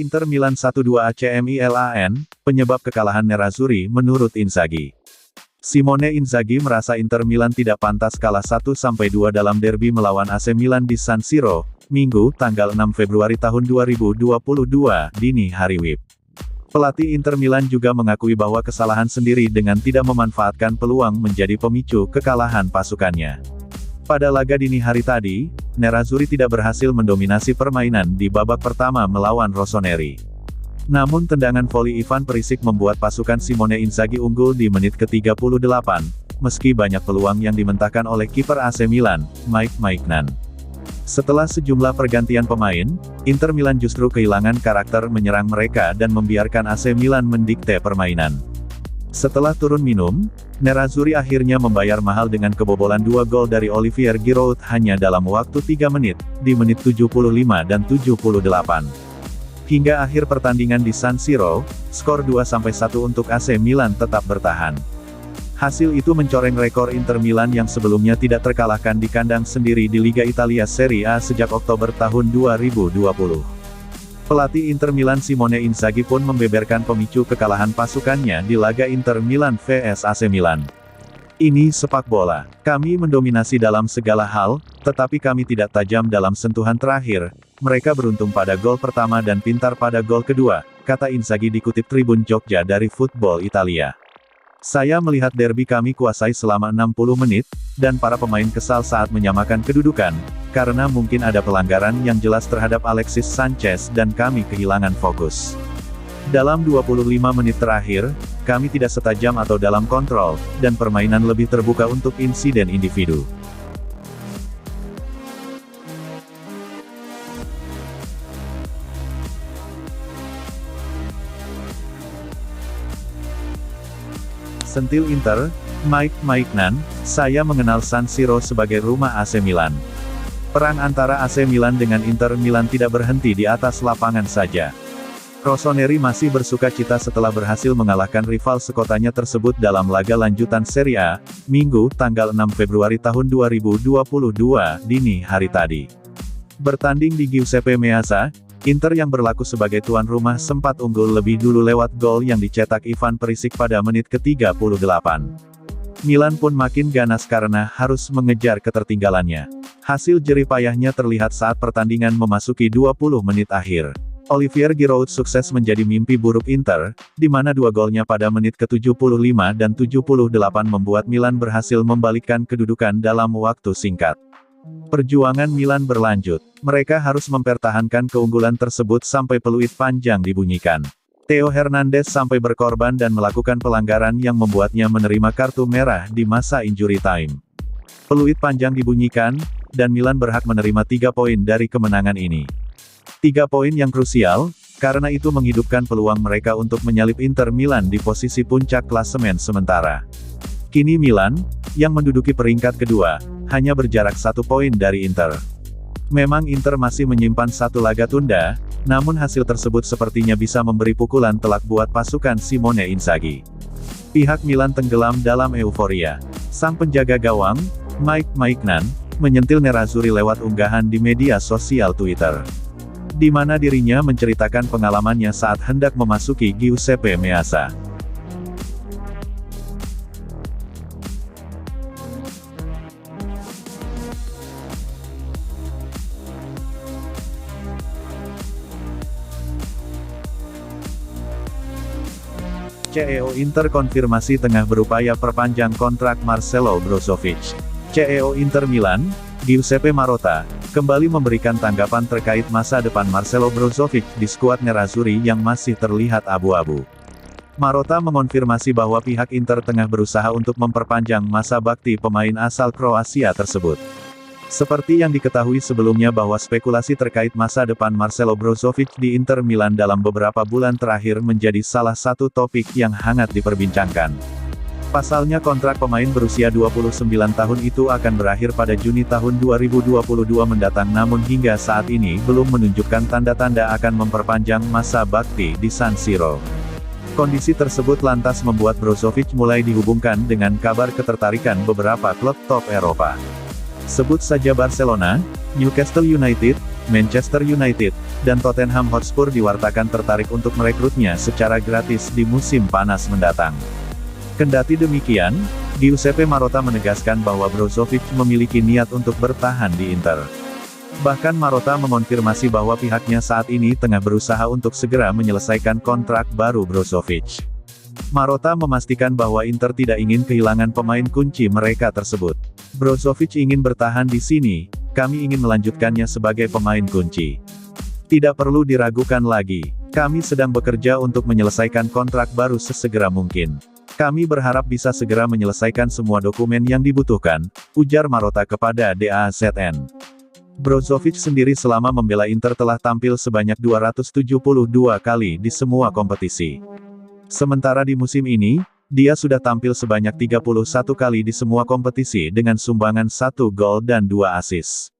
Inter Milan 1-2 AC Milan, penyebab kekalahan Nerazzurri menurut Inzaghi. Simone Inzaghi merasa Inter Milan tidak pantas kalah 1-2 dalam derby melawan AC Milan di San Siro, Minggu, tanggal 6 Februari tahun 2022, dini hari WIB. Pelatih Inter Milan juga mengakui bahwa kesalahan sendiri dengan tidak memanfaatkan peluang menjadi pemicu kekalahan pasukannya. Pada laga dini hari tadi, Nerazzurri tidak berhasil mendominasi permainan di babak pertama melawan Rossoneri. Namun tendangan voli Ivan Perisic membuat pasukan Simone Inzaghi unggul di menit ke-38, meski banyak peluang yang dimentahkan oleh kiper AC Milan, Mike Maignan. Setelah sejumlah pergantian pemain, Inter Milan justru kehilangan karakter menyerang mereka dan membiarkan AC Milan mendikte permainan. Setelah turun minum, Nerazzurri akhirnya membayar mahal dengan kebobolan 2 gol dari Olivier Giroud hanya dalam waktu 3 menit, di menit 75 dan 78. Hingga akhir pertandingan di San Siro, skor 2-1 untuk AC Milan tetap bertahan. Hasil itu mencoreng rekor Inter Milan yang sebelumnya tidak terkalahkan di kandang sendiri di Liga Italia Serie A sejak Oktober tahun 2020. Pelatih Inter Milan Simone Inzaghi pun membeberkan pemicu kekalahan pasukannya di laga Inter Milan vs AC Milan. Ini sepak bola. Kami mendominasi dalam segala hal, tetapi kami tidak tajam dalam sentuhan terakhir. Mereka beruntung pada gol pertama dan pintar pada gol kedua, kata Inzaghi dikutip Tribun Jogja dari Football Italia. Saya melihat derby kami kuasai selama 60 menit, dan para pemain kesal saat menyamakan kedudukan, karena mungkin ada pelanggaran yang jelas terhadap Alexis Sanchez dan kami kehilangan fokus. Dalam 25 menit terakhir, kami tidak setajam atau dalam kontrol, dan permainan lebih terbuka untuk insiden individu. Sentil Inter, Mike Maignan, saya mengenal San Siro sebagai rumah AC Milan. Perang antara AC Milan dengan Inter Milan tidak berhenti di atas lapangan saja. Rossoneri masih bersuka cita setelah berhasil mengalahkan rival sekotanya tersebut dalam laga lanjutan Serie A, Minggu, tanggal 6 Februari tahun 2022, dini hari tadi. Bertanding di Giuseppe Meazza, Inter yang berlaku sebagai tuan rumah sempat unggul lebih dulu lewat gol yang dicetak Ivan Perisic pada menit ke-38. Milan pun makin ganas karena harus mengejar ketertinggalannya. Hasil jerih payahnya terlihat saat pertandingan memasuki 20 menit akhir. Olivier Giroud sukses menjadi mimpi buruk Inter, di mana 2 golnya pada menit ke-75 dan 78 membuat Milan berhasil membalikkan kedudukan dalam waktu singkat. Perjuangan Milan berlanjut. Mereka harus mempertahankan keunggulan tersebut sampai peluit panjang dibunyikan. Theo Hernandez sampai berkorban dan melakukan pelanggaran yang membuatnya menerima kartu merah di masa injury time. Peluit panjang dibunyikan, dan Milan berhak menerima 3 poin dari kemenangan ini. 3 poin yang krusial, karena itu menghidupkan peluang mereka untuk menyalip Inter Milan di posisi puncak klasemen sementara. Kini Milan, yang menduduki peringkat kedua, hanya berjarak 1 poin dari Inter. Memang Inter masih menyimpan 1 laga tunda, namun hasil tersebut sepertinya bisa memberi pukulan telak buat pasukan Simone Inzaghi. Pihak Milan tenggelam dalam euforia. Sang penjaga gawang, Mike Maignan, menyentil Nerazzurri lewat unggahan di media sosial Twitter, di mana dirinya menceritakan pengalamannya saat hendak memasuki Giuseppe Meazza. CEO Inter konfirmasi tengah berupaya perpanjang kontrak Marcelo Brozovic. CEO Inter Milan, Giuseppe Marotta, kembali memberikan tanggapan terkait masa depan Marcelo Brozovic di skuad Nerazzurri yang masih terlihat abu-abu. Marotta mengonfirmasi bahwa pihak Inter tengah berusaha untuk memperpanjang masa bakti pemain asal Kroasia tersebut. Seperti yang diketahui sebelumnya bahwa spekulasi terkait masa depan Marcelo Brozovic di Inter Milan dalam beberapa bulan terakhir menjadi salah satu topik yang hangat diperbincangkan. Pasalnya kontrak pemain berusia 29 tahun itu akan berakhir pada Juni tahun 2022 mendatang, namun hingga saat ini belum menunjukkan tanda-tanda akan memperpanjang masa bakti di San Siro. Kondisi tersebut lantas membuat Brozovic mulai dihubungkan dengan kabar ketertarikan beberapa klub top Eropa. Sebut saja Barcelona, Newcastle United, Manchester United, dan Tottenham Hotspur diwartakan tertarik untuk merekrutnya secara gratis di musim panas mendatang. Kendati demikian, Giuseppe Marotta menegaskan bahwa Brozovic memiliki niat untuk bertahan di Inter. Bahkan Marotta mengonfirmasi bahwa pihaknya saat ini tengah berusaha untuk segera menyelesaikan kontrak baru Brozovic. Marotta memastikan bahwa Inter tidak ingin kehilangan pemain kunci mereka tersebut. Brozovic ingin bertahan di sini, kami ingin melanjutkannya sebagai pemain kunci. Tidak perlu diragukan lagi, kami sedang bekerja untuk menyelesaikan kontrak baru sesegera mungkin. Kami berharap bisa segera menyelesaikan semua dokumen yang dibutuhkan, ujar Marotta kepada DAZN. Brozovic sendiri selama membela Inter telah tampil sebanyak 272 kali di semua kompetisi. Sementara di musim ini, dia sudah tampil sebanyak 31 kali di semua kompetisi dengan sumbangan 1 gol dan 2 assist.